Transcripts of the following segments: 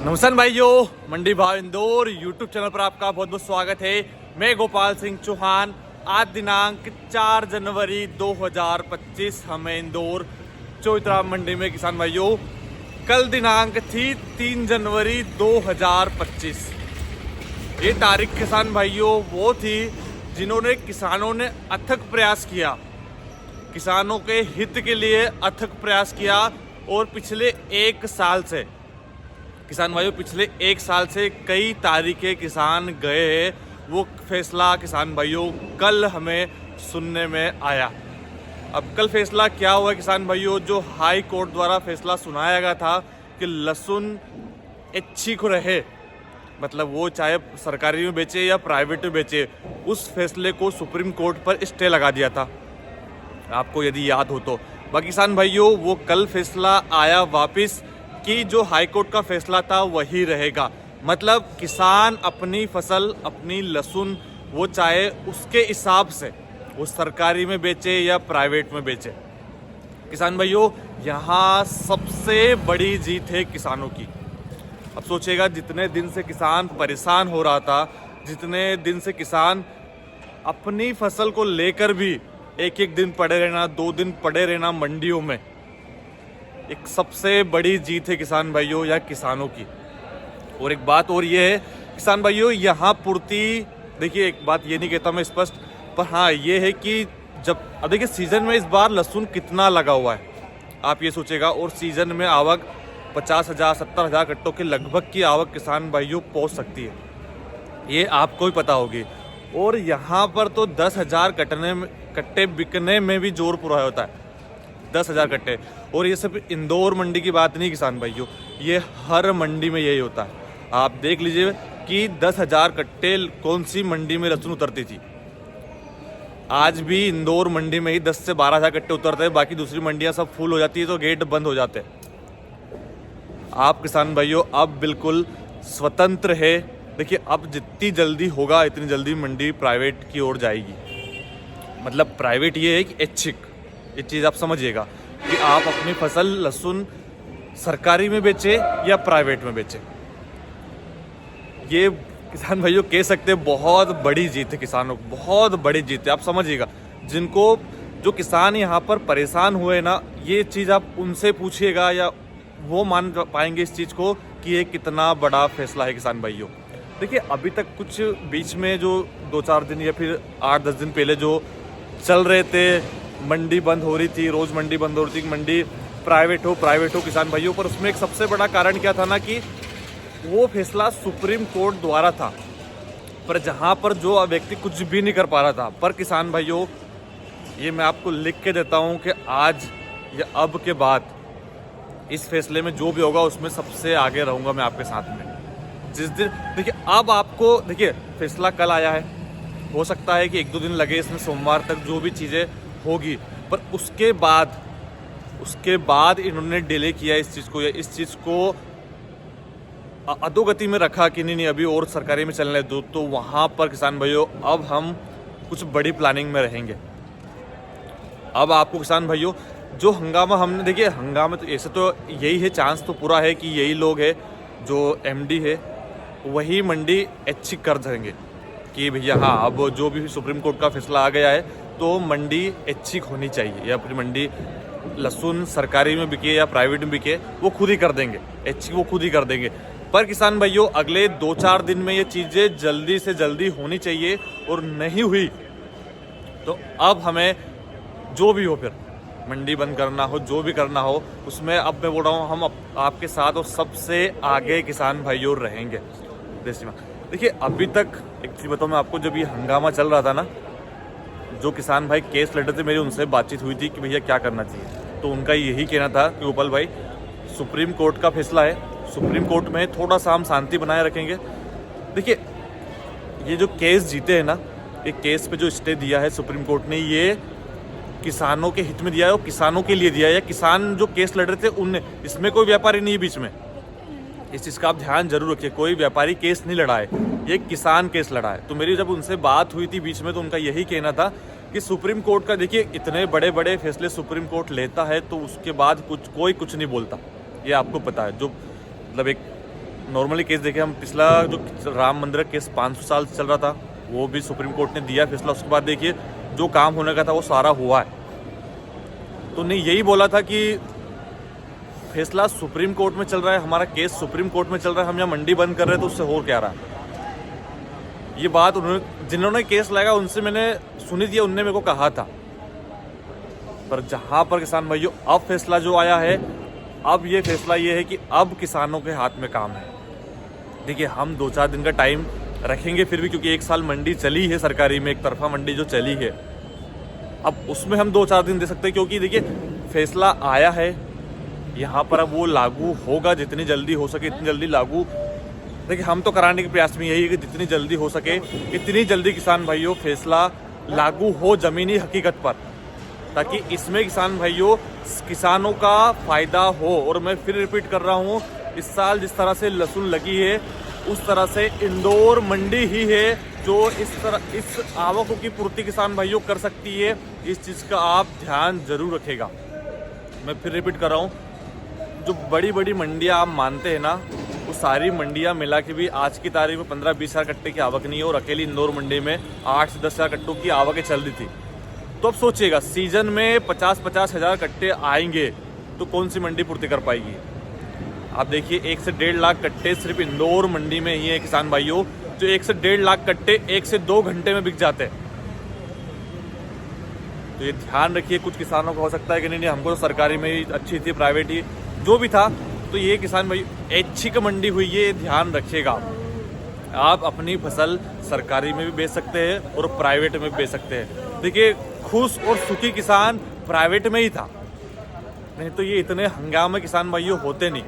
नमस्कार भाइयों, मंडी भाव इंदौर यूट्यूब चैनल पर आपका बहुत बहुत स्वागत है। मैं गोपाल सिंह चौहान। आज दिनांक 4 जनवरी 2025 हमें इंदौर चौथराम मंडी में किसान भाइयों, कल दिनांक थी 3 जनवरी 2025। ये तारीख किसान भाइयों वो थी जिन्होंने किसानों ने अथक प्रयास किया, किसानों के हित के लिए अथक प्रयास किया। और पिछले एक साल से किसान भाइयों, पिछले एक साल से कई तारीखें किसान गए हैं। वो फैसला किसान भाइयों कल हमें सुनने में आया। अब कल फैसला क्या हुआ किसान भाइयों? जो हाई कोर्ट द्वारा फैसला सुनाया गया था कि लहसुन ऐच्छिक रहे, मतलब वो चाहे सरकारी में बेचे या प्राइवेट में बेचे, उस फैसले को सुप्रीम कोर्ट पर स्टे लगा दिया था, आपको यदि याद हो तो। बाकी किसान भाइयों, वो कल फैसला आया वापस कि जो हाई कोर्ट का फैसला था वही रहेगा। मतलब किसान अपनी फसल, अपनी लहसुन, वो चाहे उसके हिसाब से वो सरकारी में बेचे या प्राइवेट में बेचे। किसान भाइयों, यहाँ सबसे बड़ी जीत है किसानों की। अब सोचिएगा, जितने दिन से किसान परेशान हो रहा था, जितने दिन से किसान अपनी फसल को लेकर भी एक एक दिन पड़े रहना, 2 दिन पड़े रहना मंडियों में, एक सबसे बड़ी जीत है किसान भाइयों या किसानों की। और एक बात और ये है किसान भाइयों, यहाँ पूर्ति, देखिए एक बात ये नहीं कहता मैं स्पष्ट, पर हाँ ये है कि अब देखिए सीजन में इस बार लहसुन कितना लगा हुआ है, आप ये सोचेगा। और सीजन में आवक 50,000 70,000 कट्टों के लगभग की आवक किसान भाइयों पहुँच सकती है, ये आपको भी पता होगी। और यहाँ पर तो 10,000 कट्टे बिकने में भी जोर पूरा होता है, 10,000 कट्टे। और ये सिर्फ इंदौर मंडी की बात नहीं किसान भाइयों, ये हर मंडी में यही होता है। आप देख लीजिए कि 10,000 कट्टे कौन सी मंडी में लहसुन उतरती थी, आज भी इंदौर मंडी में ही 10 से 12,000 कट्टे उतरते हैं। बाकी दूसरी मंडियां सब फुल हो जाती है तो गेट बंद हो जाते हैं। आप किसान भाइयों अब बिल्कुल स्वतंत्र है। देखिए, अब जितनी जल्दी होगा इतनी जल्दी मंडी प्राइवेट की ओर जाएगी। मतलब प्राइवेट ये है कि ऐच्छिक, ये चीज़ आप समझिएगा कि आप अपनी फसल लहसुन सरकारी में बेचे या प्राइवेट में बेचे। ये किसान भाइयों कह सकते हैं बहुत बड़ी जीत है किसानों को, बहुत बड़ी जीत है। आप समझिएगा, जिनको जो किसान यहाँ पर परेशान हुए ना, ये चीज़ आप उनसे पूछिएगा या वो मान पाएंगे इस चीज़ को कि ये कितना बड़ा फैसला है किसान भाइयों। देखिए, अभी तक कुछ बीच में जो 2-4 दिन या फिर 8-10 दिन पहले जो चल रहे थे, मंडी बंद हो रही थी, रोज़ मंडी बंद हो रही थी, मंडी प्राइवेट हो किसान भाइयों, पर उसमें एक सबसे बड़ा कारण क्या था ना कि वो फैसला सुप्रीम कोर्ट द्वारा था, पर जहाँ पर जो व्यक्ति कुछ भी नहीं कर पा रहा था। पर किसान भाइयों, ये मैं आपको लिख के देता हूँ कि आज या अब के बाद इस फैसले में जो भी होगा उसमें सबसे आगे रहूँगा मैं आपके साथ में। जिस दिन देखिए, अब आपको देखिए फैसला कल आया है, हो सकता है कि 1-2 दिन लगे इसमें, सोमवार तक जो भी चीज़ें होगी, पर उसके बाद इन्होंने डिले किया इस चीज़ को, या इस चीज़ को अधोगति में रखा कि नहीं अभी और सरकारी में चलने दो। तो वहाँ पर किसान भाइयों अब हम कुछ बड़ी प्लानिंग में रहेंगे। अब आपको किसान भाइयों जो हंगामा हमने, देखिए हंगामा तो ऐसे तो यही है, चांस तो पूरा है कि यही लोग है जो MD है वही मंडी ऐच्छिक कर देंगे कि भैया हाँ, अब जो भी सुप्रीम कोर्ट का फैसला आ गया है तो मंडी ऐच्छिक होनी चाहिए, या अपनी मंडी लहसुन सरकारी में बिके या प्राइवेट में बिके वो खुद ही कर देंगे, ऐच्छिक वो खुद ही कर देंगे। पर किसान भाइयों, अगले 2-4 दिन में ये चीज़ें जल्दी से जल्दी होनी चाहिए, और नहीं हुई तो अब हमें जो भी हो, फिर मंडी बंद करना हो, जो भी करना हो, उसमें अब मैं बोल रहा हूँ हम आपके साथ और सबसे आगे किसान भाइयों रहेंगे देश में। देखिए, अभी तक एक चीज़ बताऊँ मैं आपको, जब ये हंगामा चल रहा था ना, जो किसान भाई केस लड़े थे, मेरी उनसे बातचीत हुई थी कि भैया क्या करना चाहिए, तो उनका यही कहना था कि गोपाल भाई, सुप्रीम कोर्ट का फैसला है, सुप्रीम कोर्ट में थोड़ा सा हम शांति बनाए रखेंगे। देखिए, ये जो केस जीते हैं ना, एक केस पे जो स्टे दिया है सुप्रीम कोर्ट ने, ये किसानों के हित में दिया है और किसानों के लिए दिया है। किसान जो केस लड़ रहे थे उनने, इसमें कोई व्यापारी नहीं है बीच में, इस चीज़ का आप ध्यान जरूर रखिए। कोई व्यापारी केस नहीं लड़ा है, ये किसान केस लड़ा है। तो मेरी जब उनसे बात हुई थी बीच में, तो उनका यही कहना था कि सुप्रीम कोर्ट का, देखिए इतने बड़े बड़े फैसले सुप्रीम कोर्ट लेता है तो उसके बाद कोई कुछ नहीं बोलता, ये आपको पता है। जो मतलब एक नॉर्मली केस देखें हम, पिछला जो राम मंदिर का केस 500 साल से चल रहा था, वो भी सुप्रीम कोर्ट ने दिया फैसला। उसके बाद देखिए जो काम होने का था वो सारा हुआ है। तो नहीं यही बोला था कि फैसला सुप्रीम कोर्ट में चल रहा है, हमारा केस सुप्रीम कोर्ट में चल रहा है, हम यहाँ मंडी बंद कर रहे हैं, तो उससे हो क्या रहा है। ये बात उन्होंने, जिन्होंने केस लगाया उनसे मैंने सुनी थी, उनने मेरे को कहा था। पर जहाँ पर किसान भाइयों अब फैसला जो आया है, अब ये फैसला ये है कि अब किसानों के हाथ में काम है। देखिए हम 2-4 दिन का टाइम रखेंगे फिर भी, क्योंकि 1 साल मंडी चली है सरकारी में, एक तरफा मंडी जो चली है, अब उसमें हम 2-4 दिन दे सकते हैं। क्योंकि देखिए फैसला आया है यहाँ पर, अब वो लागू होगा, जितनी जल्दी हो सके इतनी जल्दी लागू। देखिए हम तो कराने के प्रयास में यही है कि जितनी जल्दी हो सके इतनी जल्दी किसान भाइयों फैसला लागू हो ज़मीनी हकीकत पर, ताकि इसमें किसान भाइयों किसानों का फ़ायदा हो। और मैं फिर रिपीट कर रहा हूँ, इस साल जिस तरह से लहसुन लगी है उस तरह से इंदौर मंडी ही है जो इस आवकों की पूर्ति किसान भाइयों कर सकती है। इस चीज़ का आप ध्यान जरूर रखेगा। मैं फिर रिपीट कर रहा हूँ, जो बड़ी बड़ी मंडियाँ आप मानते हैं ना, वो सारी मंडियाँ मिला के भी आज की तारीख में 15-20 हज़ार कट्टे की आवक नहीं है। और अकेली इंदौर मंडी में 8 से 10 हज़ार कट्टों की आवकें चल रही थी। तो अब सोचिएगा सीजन में 50-50 हज़ार कट्टे आएंगे तो कौन सी मंडी पूर्ति कर पाएगी। आप देखिए 1 से 1.5 लाख कट्टे सिर्फ इंदौर मंडी में ही है किसान भाइयों, जो 1 से 1.5 लाख कट्टे 1 से 2 घंटे में बिक जाते हैं। तो ये ध्यान रखिए, कुछ किसानों को हो सकता है कि नहीं हमको तो सरकारी में ही अच्छी थी, प्राइवेट ही जो भी था। तो ये किसान भाई ऐच्छिक मंडी हुई, ये ध्यान रखिएगा। आप अपनी फसल सरकारी में भी बेच सकते हैं और प्राइवेट में भी बेच सकते हैं। देखिए खुश और सुखी किसान प्राइवेट में ही था, नहीं तो ये इतने हंगामे किसान भाइयों होते नहीं।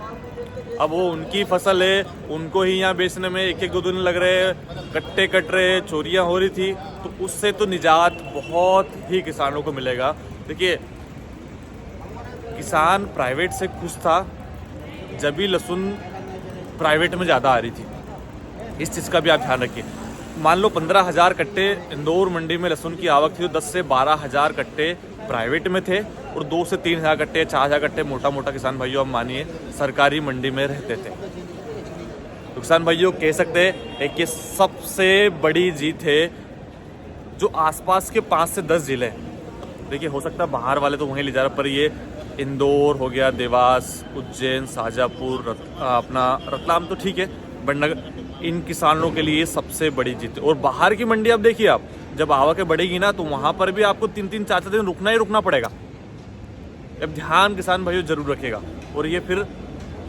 अब वो उनकी फसल है, उनको ही यहाँ बेचने में 1-2 दिन लग रहे, कट्टे कट रहे, चोरियाँ हो रही थी, तो उससे तो निजात बहुत ही किसानों को मिलेगा। देखिए किसान प्राइवेट से खुश था जब भी लहसुन प्राइवेट में ज़्यादा आ रही थी। इस चीज़ का भी आप ध्यान रखिए। मान लो 15 हज़ार कट्टे इंदौर मंडी में लहसुन की आवक थी, तो 10 से 12 हज़ार कट्टे प्राइवेट में थे और 2 से 3 हज़ार कट्टे, 4 हज़ार कट्टे मोटा मोटा किसान भाइयों आप मानिए सरकारी मंडी में रहते थे। तो किसान भाइयों कह सकते हैं कि सबसे बड़ी जीत है जो आसपास के 5 से 10 जिले। देखिए हो सकता है बाहर वाले तो वहीं ले जा रहे, पर ये इंदौर हो गया, देवास, उज्जैन, शाजापुर, अपना रतलाम तो ठीक है, बड़नगर, इन किसानों के लिए सबसे बड़ी जीत है। और बाहर की मंडी अब देखिए, आप जब आवकें बढ़ेगी ना तो वहाँ पर भी आपको 3-3, 4-4 दिन रुकना पड़ेगा। अब ध्यान किसान भाइयों जरूर रखेगा। और ये फिर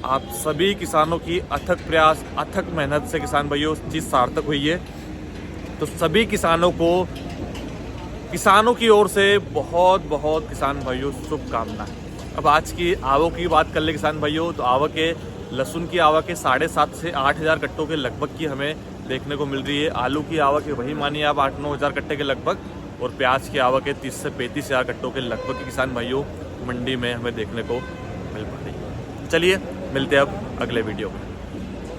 आप सभी किसानों की अथक प्रयास, अथक मेहनत से किसान भाइयों चीज़ सार्थक हुई है। तो सभी किसानों को, किसानों की ओर से बहुत बहुत किसान भाइयों शुभकामनाएं। अब आज की आवक की बात कर ले किसान भाइयों, तो आवक है लहसुन की आवक है 7.5 से 8 हज़ार कट्टों के लगभग की हमें देखने को मिल रही है। आलू की आवक है वही मानिए आप 8-9 हज़ार कट्टे के लगभग, और प्याज की आवक है 30 से 35 हज़ार कट्टों के लगभग की किसान भाइयों मंडी में हमें देखने को मिल पा रही है। चलिए मिलते हैं अब अगले वीडियो में।